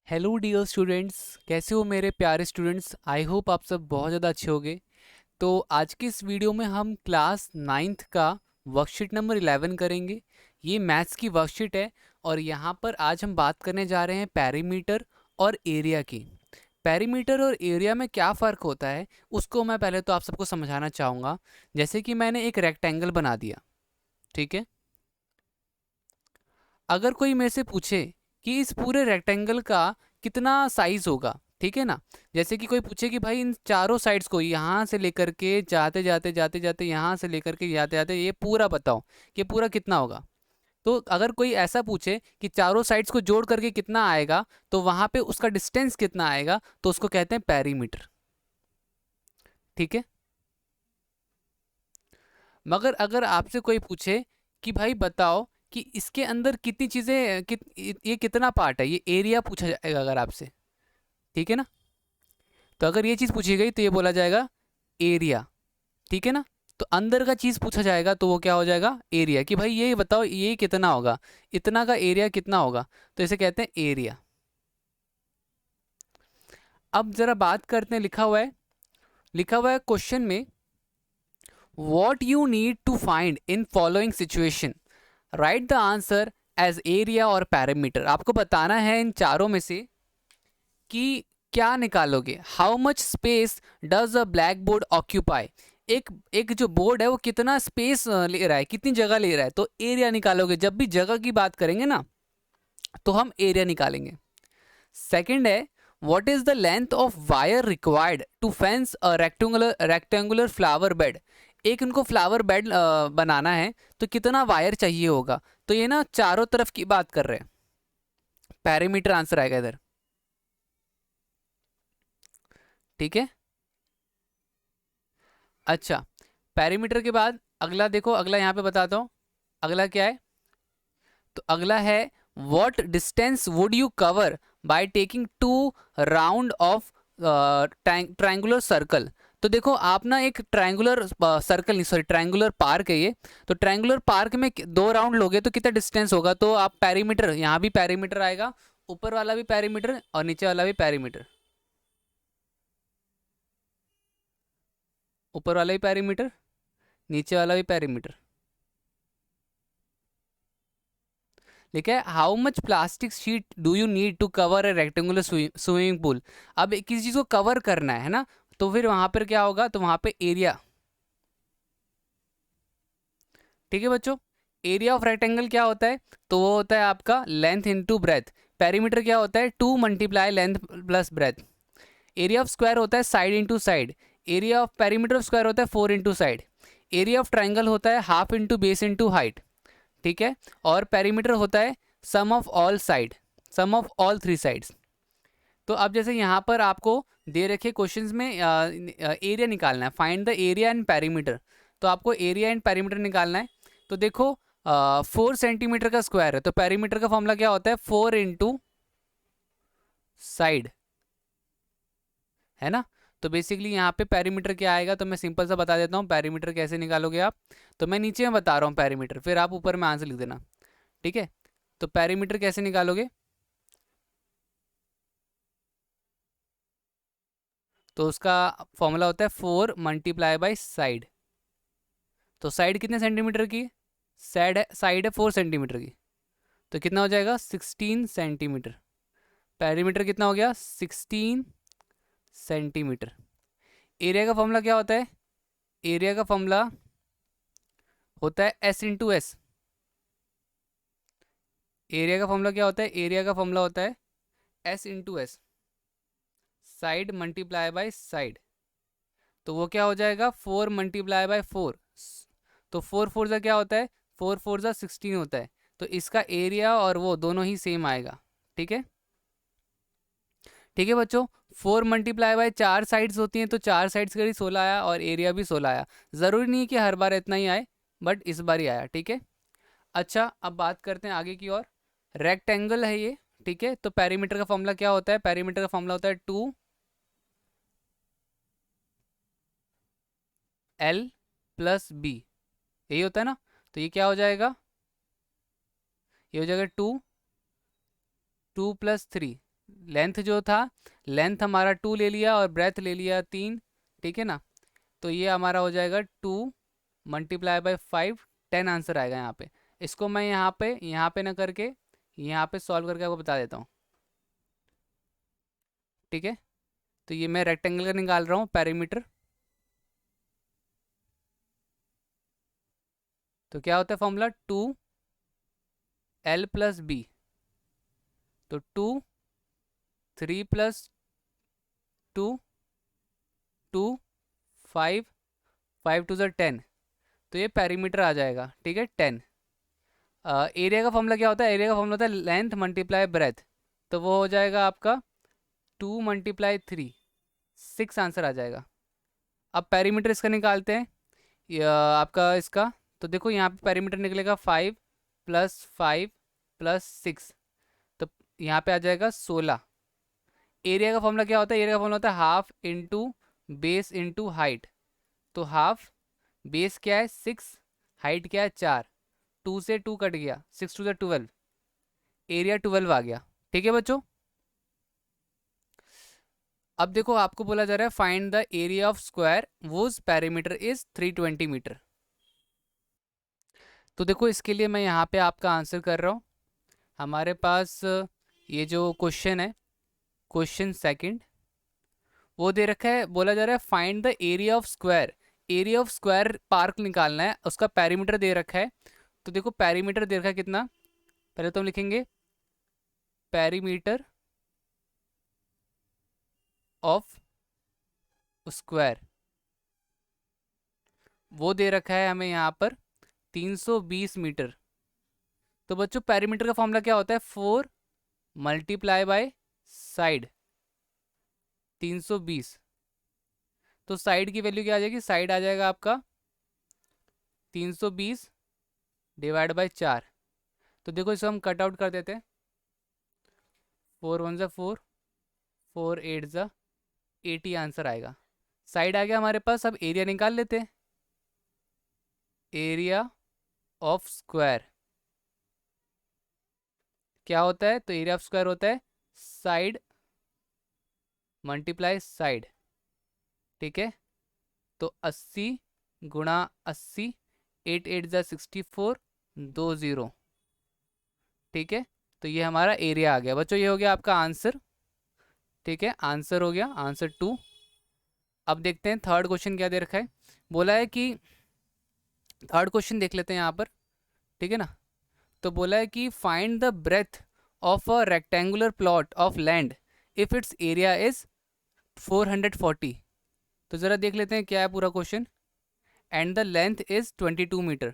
Hello dear students, कैसे हो मेरे प्यारे स्टूडेंट्स। आई होप आप सब बहुत ज़्यादा अच्छे होंगे। तो आज की इस वीडियो में हम क्लास नाइन्थ का वर्कशीट नंबर 11 करेंगे। ये मैथ्स की वर्कशीट है और यहाँ पर आज हम बात करने जा रहे हैं पेरीमीटर और एरिया की। पेरीमीटर और एरिया में क्या फ़र्क होता है उसको मैं पहले तो आप सबको समझाना चाहूँगा। जैसे कि मैंने एक रेक्टेंगल बना दिया, ठीक है। अगर कोई मेरे से पूछे कि इस पूरे रेक्टेंगल का कितना साइज होगा, ठीक है ना। जैसे कि कोई पूछे कि भाई इन चारों साइड्स को यहाँ से लेकर के जाते जाते जाते जाते यहाँ से लेकर के जाते जाते ये पूरा बताओ कि पूरा कितना होगा। तो अगर कोई ऐसा पूछे कि चारों साइड्स को जोड़ करके कितना आएगा, तो वहाँ पे उसका डिस्टेंस कितना आएगा, तो उसको कहते हैं पेरीमीटर, ठीक है। मगर अगर आपसे कोई पूछे कि भाई बताओ कि इसके अंदर कितनी चीज़ें ये कितना पार्ट है, ये एरिया पूछा जाएगा अगर आपसे, ठीक है ना। तो अगर ये चीज़ पूछी गई तो ये बोला जाएगा एरिया, ठीक है ना। तो अंदर का चीज़ पूछा जाएगा तो वो क्या हो जाएगा, एरिया। कि भाई ये बताओ ये कितना होगा, इतना का एरिया कितना होगा, तो इसे कहते हैं एरिया। अब ज़रा बात करते हैं, लिखा हुआ है क्वेश्चन में, what you need to find in following situation, write the answer as area और पैरामीटर। आपको बताना है इन चारों में से कि क्या निकालोगे। How much space does a black board occupy, एक एक जो बोर्ड है वो कितना स्पेस ले रहा है, कितनी जगह ले रहा है, तो एरिया निकालोगे। जब भी जगह की बात करेंगे ना तो हम एरिया निकालेंगे। सेकंड है, what is the length of wire required to fence a rectangular flower bed, एक उनको फ्लावर बेड बनाना है तो कितना वायर चाहिए होगा। तो ये ना चारों तरफ की बात कर रहे हैं, पैरामीटर आंसर आएगा इधर, ठीक है। अच्छा, पैरीमीटर के बाद अगला देखो, अगला यहाँ पे बताता हूँ। अगला क्या है, तो अगला है, what distance would you cover by taking two round of triangular circle. तो देखो आप ना एक ट्रायंगुलर सर्कल नहीं, सॉरी ट्रायंगुलर पार्क है ये। तो ट्रायंगुलर पार्क में दो राउंड लोगे तो कितना डिस्टेंस होगा, तो आप पैरीमीटर, यहाँ भी पैरीमीटर आएगा, ऊपर वाला भी पैरीमीटर और नीचे वाला भी पैरीमीटर, ऊपर वाला भी पैरीमीटर, नीचे वाला भी पैरीमीटर। लिखा है, how much plastic sheet do you need to cover a rectangular swimming pool. अब किसी चीज़ को कवर करना है ना, तो फिर वहां पर क्या होगा, तो वहां पे एरिया, ठीक है बच्चों। एरिया ऑफ रेक्टेंगल क्या होता है, तो वो होता है आपका लेंथ इनटू ब्रेथ। पेरीमीटर क्या होता है, 2 multiply length plus breadth. Area of square होता है side into side. Area of perimeter of square होता है 4 into side. Area of triangle होता है half into base into height, ठीक है। और पेरीमीटर होता है sum of all side, sum of all 3 sides. तो अब जैसे यहाँ पर आपको दे रखे क्वेश्चंस में एरिया निकालना है, find the area and perimeter. तो आपको एरिया एंड पेरीमीटर निकालना है। तो देखो 4 सेंटीमीटर का स्क्वायर है, तो पेरीमीटर का फॉर्मूला क्या होता है, 4 इंटू साइड, है ना। तो बेसिकली यहाँ पे पेरीमीटर क्या आएगा, तो मैं सिंपल सा बता देता हूँ पेरीमीटर कैसे निकालोगे आप। तो मैं नीचे में बता रहा हूँ पेरीमीटर, फिर आप ऊपर में आंसर लिख देना, ठीक है। तो पेरीमीटर कैसे निकालोगे, तो उसका फॉर्मूला होता है 4 मल्टीप्लाई बाई साइड। तो साइड कितने सेंटीमीटर की, साइड है 4 सेंटीमीटर की, तो कितना हो जाएगा 16 सेंटीमीटर। पेरीमीटर कितना हो गया 16 सेंटीमीटर। एरिया का फॉर्मूला क्या होता है, एरिया का फॉर्मूला होता है एस इंटू एस। एरिया का फॉर्मूला क्या होता है, एरिया का फॉर्मूला होता है S into S, side multiply by side. तो वो क्या हो जाएगा 4 मल्टीप्लाई बाय 4। तो 4 4 का क्या होता है, 4 4 का 16 होता है। तो इसका एरिया और वो दोनों ही सेम आएगा, ठीक है। ठीक है बच्चों, 4 मल्टीप्लाई बाय 4 साइड्स होती हैं, तो 4 साइड्स का ही 16 आया और एरिया भी 16 आया। ज़रूरी नहीं है कि हर बार इतना ही आए, बट इस बार ही आया, ठीक है। अच्छा, अब बात करते हैं आगे की और। रेक्टेंगल है ये, ठीक है। तो पेरीमीटर का फॉर्मूला क्या होता है, पेरीमीटर का फॉर्मूला होता है 2L+B, यही होता है ना। तो ये क्या हो जाएगा, ये हो जाएगा 2 2 + 3, लेंथ जो था, लेंथ हमारा 2 ले लिया और ब्रेथ ले लिया 3, ठीक है ना। तो ये हमारा हो जाएगा 2 मल्टीप्लाई बाई 5, 10 आंसर आएगा यहाँ पे। इसको मैं यहाँ पे ना करके यहाँ पे सॉल्व करके आपको बता देता हूँ, ठीक है। तो ये मैं रेक्टेंगल का निकाल रहा हूँ पेरीमीटर। तो क्या होता है फॉर्मूला, 2L प्लस बी। तो 2, 3 प्लस 2, 2, 5, 5 टू ज़र 10। तो ये पेरीमीटर आ जाएगा, ठीक है, 10। एरिया का फॉर्मूला क्या होता है, एरिया का फॉर्मूला होता है लेंथ मल्टीप्लाई ब्रेथ। तो वो हो जाएगा आपका 2 मल्टीप्लाई 3, 6 आंसर आ जाएगा। अब पेरीमीटर इसका निकालते हैं, आपका इसका। तो देखो यहाँ पे पेरीमीटर निकलेगा 5 प्लस 5 प्लस 6, तो यहाँ पे आ जाएगा 16। एरिया का फॉर्मूला क्या होता है, एरिया का फॉर्मूला होता है half into base into height. तो हाफ, बेस क्या है 6, हाइट क्या है 4, 2 से 2 कट गया, 6 टू ज़ 12, एरिया 12 आ गया, ठीक है बच्चों। अब देखो आपको बोला जा रहा है find the area of square whose perimeter is 320 metre. तो देखो इसके लिए मैं यहाँ पे आपका आंसर कर रहा हूँ। हमारे पास ये जो क्वेश्चन है, क्वेश्चन सेकंड, वो दे रखा है, बोला जा रहा है find the area of square. Area of square park निकालना है, उसका पेरीमीटर दे रखा है। तो देखो पेरीमीटर दे रखा है कितना, पहले तो हम लिखेंगे पेरीमीटर ऑफ स्क्वायर, वो दे रखा है हमें यहाँ पर 320 मीटर। तो बच्चों पेरीमीटर का फॉर्मूला क्या होता है, 4 मल्टीप्लाई बाय साइड 320। तो साइड की वैल्यू क्या आ जाएगी, साइड आ जाएगा आपका 320 डिवाइड बाय 4। तो देखो इसको हम कट आउट कर देते हैं, 4 1 ज़ा 4, 4 8 ज़ा 80 आंसर आएगा। साइड आ गया हमारे पास। अब एरिया निकाल लेते हैं, एरिया ऑफ स्क्वायर क्या होता है, तो एरिया ऑफ स्क्वायर होता है साइड मल्टीप्लाई साइड, ठीक है। तो 80 गुणा 80, 8 8 ज़ा 64, 2 0, ठीक है। तो ये हमारा एरिया आ गया बच्चों, ये हो गया आपका आंसर, ठीक है, आंसर हो गया, आंसर 2। अब देखते हैं थर्ड क्वेश्चन क्या दे रखा है। बोला है कि थर्ड क्वेश्चन देख लेते हैं यहाँ पर, ठीक है ना। तो बोला है कि find the breadth of a rectangular plot of land if its area is 440। तो ज़रा देख लेते हैं क्या है पूरा question. And the length is 22 metre.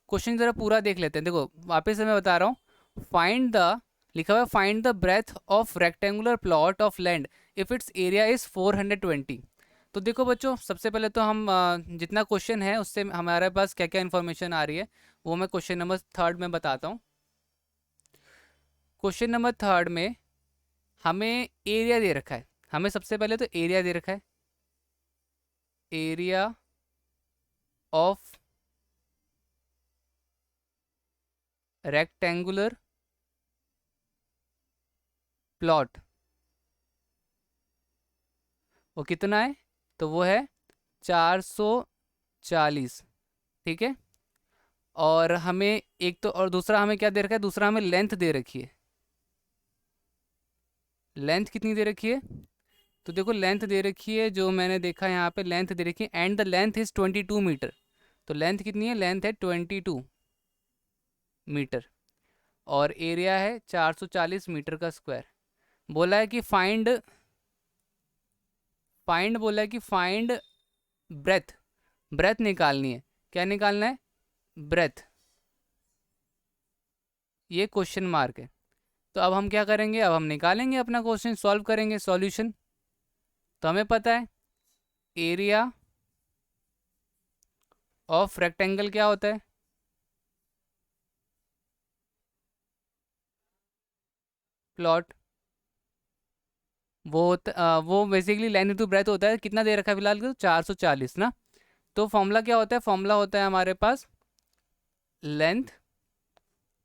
Question ज़रा पूरा देख लेते हैं। देखो वापस से मैं बता रहा हूँ, फाइंड द, लिखा हुआ है find the breadth of rectangular plot of land if its area is 420। तो देखो बच्चों सबसे पहले तो हम जितना क्वेश्चन है उससे हमारे पास क्या क्या इन्फॉर्मेशन आ रही है वो मैं क्वेश्चन नंबर थर्ड में बताता हूँ। क्वेश्चन नंबर थर्ड में हमें एरिया दे रखा है, हमें सबसे पहले तो एरिया दे रखा है, एरिया ऑफ रेक्टेंगुलर प्लॉट, वो कितना है, तो वो है 440, ठीक है। और हमें एक तो, और दूसरा हमें क्या दे रखा है, दूसरा हमें लेंथ दे रखी है। लेंथ कितनी दे रखी है, तो देखो लेंथ दे रखी है, जो मैंने देखा यहाँ पे लेंथ दे रखी है, and the length is 22 metre. तो लेंथ कितनी है, लेंथ है 22 मीटर और एरिया है 440 मीटर का स्क्वायर। बोला है कि फाइंड, फाइंड बोला है कि फाइंड ब्रेथ, ब्रेथ निकालनी है। क्या निकालना है, ब्रेथ, ये क्वेश्चन मार्क है। तो अब हम क्या करेंगे, अब हम निकालेंगे अपना क्वेश्चन, सॉल्व करेंगे सॉल्यूशन। तो हमें पता है एरिया ऑफ रेक्टेंगल क्या होता है, प्लॉट, वो बेसिकली लेंथ इंटू ब्रेथ होता है। कितना दे रखा है फिलहाल, 440 ना। तो फॉर्मूला क्या होता है, फॉर्मूला होता है हमारे पास length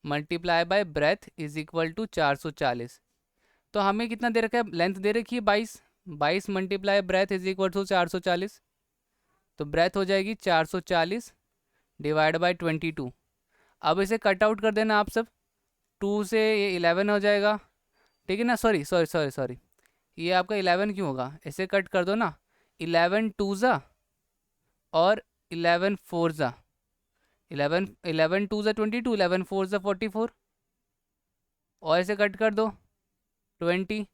multiply by breadth is equal to 440। तो हमें कितना दे रखा है, लेंथ दे रखी है 22, 22 multiply breadth is equal to 440, तो ब्रेथ हो जाएगी 440 डिवाइड बाई 22। अब इसे कट आउट कर देना आप सब, 2 से ये 11 हो जाएगा, ठीक है ना। सॉरी सॉरी सॉरी सॉरी, ये आपका 11 क्यों होगा, इसे कट कर दो ना, 11 टू ज़ा और 11 फोर ज़ा, 11 टू ज़ा 22, 11 फोर ज़ा 44, और इसे कट कर दो 20,